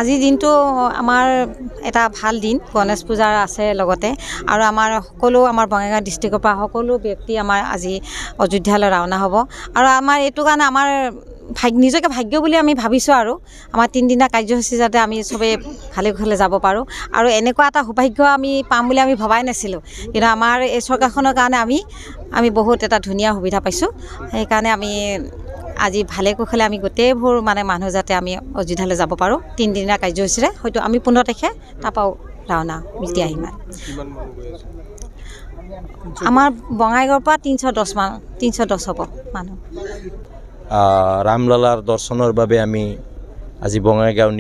আজি দিনটো আমাৰ এটা ভাল দিন গণেশ পূজাৰ আছে লগতে আৰু আমাৰ সকলো আমাৰ বঙাইগাঁও ডিষ্ট্ৰিক্টৰ পৰা সকলো ব্যক্তি আমাৰ আজি অযোধ্যালৈ ৰাওনা হ'ব আৰু আমাৰ এইটো কাৰণে আমাৰ নিজকে ভাগ্য বুলি আমি ভাবিছোঁ আৰু আমাৰ 3 দিনীয়া কাৰ্যসূচী যাতে আমি চবেই ভালে ভালে যাব পাৰোঁ আৰু এনেকুৱা এটা সৌভাগ্য আমি পাম বুলি আমি ভবাই নাছিলোঁ কিন্তু আমাৰ এই চৰকাৰখনৰ কাৰণে আমি বহুত এটা ধুনীয়া সুবিধা পাইছোঁ সেইকাৰণে আমি আজি ভালে কুশলে আমি গোটেইবোৰ মানে মানুহ যাতে আমি অযোধ্যালৈ যাব পাৰোঁ 3 দিনীয়া কাৰ্যসূচীৰে হয়তো আমি 15 তাৰিখে তাৰপৰা ৰাওনা মিতি আহিম আমাৰ বঙাইগাঁৱৰ পৰা 310 হ'ব মানুহ ৰামলালাৰ দৰ্শনৰ বাবে আমি আজি বঙাইগাঁও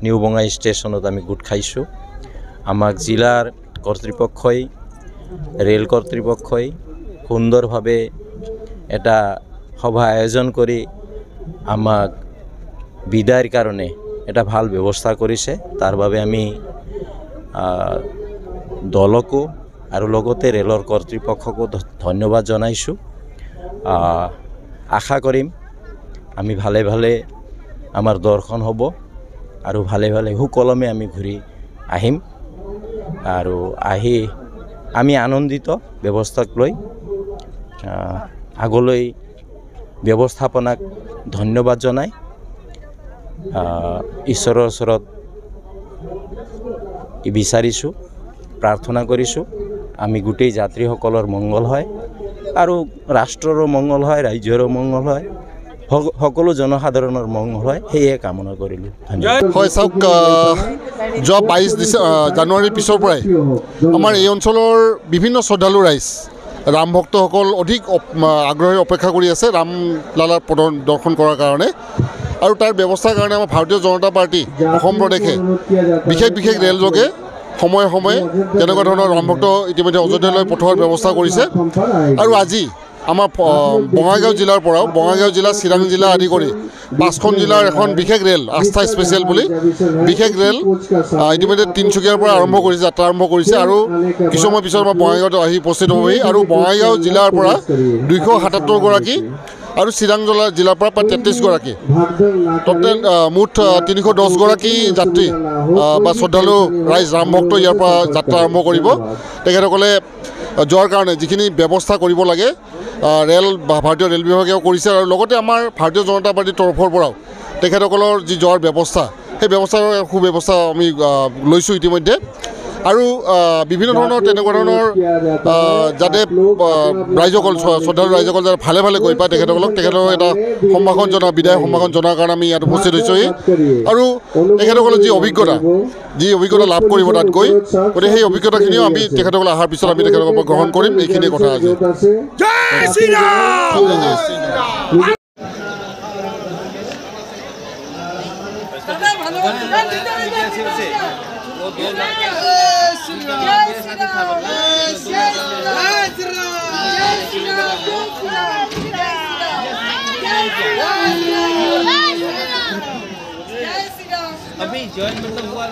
নিউ বঙাই ষ্টেচনত আমি গোট খাইছোঁ আমাক জিলাৰ কৰ্তৃপক্ষই ৰেল কৰ্তৃপক্ষই সুন্দৰভাৱে এটা সভা আয়োজন কৰি আমাক বিদায়ৰ কাৰণে এটা ভাল ব্যৱস্থা কৰিছে তাৰ বাবে আমি দলকো আৰু লগতে ৰেলৰ কৰ্তৃপক্ষকো ধন্যবাদ জনাইছোঁ আশা কৰিম আমি ভালে ভালে আমাৰ দৰ্শন হ'ব আৰু ভালে ভালে সুকলমে আমি ঘূৰি আহিম আৰু আহি আমি আনন্দিত ব্যৱস্থাক লৈ আগলৈ ব্যৱস্থাপনাক ধন্যবাদ জনাই ঈশ্বৰৰ ওচৰত বিচাৰিছোঁ প্ৰাৰ্থনা কৰিছোঁ আমি গোটেই যাত্ৰীসকলৰ মংগল হয় আৰু ৰাষ্ট্ৰৰো মংগল হয় ৰাজ্যৰো মংগল হয় সকলো জনসাধাৰণৰ মংগল হয় সেয়ে কামনা কৰিলোঁ হয় চাওক যোৱা 22 জানুৱাৰীৰ পিছৰ পৰাই আমাৰ এই অঞ্চলৰ বিভিন্ন শ্ৰদ্ধালু ৰাইজ ৰাম ভক্তসকল অধিক আগ্ৰহেৰে অপেক্ষা কৰি আছে ৰামলালাৰ দৰ্শন কৰাৰ কাৰণে আৰু তাৰ ব্যৱস্থাৰ কাৰণে আমাৰ ভাৰতীয় জনতা পাৰ্টি অসম প্ৰদেশে বিশেষ ৰেলযোগে সময়ে সময়ে তেনেকুৱা ধৰণৰ ৰাম ভক্ত ইতিমধ্যে অযোধ্যালৈ পঠোৱাৰ ব্যৱস্থা কৰিছে আৰু আজি আমাৰ বঙাইগাঁও জিলাৰ পৰাও বঙাইগাঁও জিলা চিৰাং জিলা আদি কৰি 5খন জিলাৰ এখন বিশেষ ৰেল আস্থা স্পেচিয়েল বুলি বিশেষ ৰেল ইতিমধ্যে তিনিচুকীয়াৰ পৰা যাত্ৰা আৰম্ভ কৰিছে আৰু কিছু সময় পিছত আমাৰ বঙাইগাঁৱত আহি উপস্থিত হ'বহি আৰু বঙাইগাঁও জিলাৰ পৰা 277 গৰাকী আৰু চিৰাং জিলাৰ পৰা প্ৰায় 33 গৰাকী টোটেল মুঠ 310 গৰাকী যাত্ৰী বা শ্ৰদ্ধালু ৰাইজ ৰাম ভক্ত ইয়াৰ পৰা যাত্ৰা আৰম্ভ কৰিব তেখেতসকলে যোৱাৰ কাৰণে যিখিনি ব্যৱস্থা কৰিব লাগে ৰেল বা ভাৰতীয় ৰেল বিভাগে কৰিছে আৰু লগতে আমাৰ ভাৰতীয় জনতা পাৰ্টিৰ তৰফৰ পৰাও তেখেতসকলৰ যি যোৱাৰ ব্যৱস্থা সেই ব্যৱস্থাৰ সুব্যৱস্থা আমি লৈছোঁ ইতিমধ্যে আৰু বিভিন্ন ধৰণৰ তেনেকুৱা ধৰণৰ যাতে ৰাইজসকল শ্ৰদ্ধালু ৰাইজসকল যাতে ভালে ভালে গৈ পায় তেখেতসকলৰ এটা সম্ভাষণ জনোৱা বিদায় সম্ভাষণ জনোৱাৰ কাৰণে আমি ইয়াত উপস্থিত হৈছোঁহি আৰু তেখেতসকলে যি অভিজ্ঞতা লাভ কৰিব তাত গৈ গতিকে সেই অভিজ্ঞতাখিনিও আমি তেখেতসকলে অহাৰ পিছত আমি তেখেতসকলৰ পৰা গ্ৰহণ কৰিম এইখিনিয়ে কথা আজি জয় শ্ৰীৰাম अभी जॉइन मतलब हुआ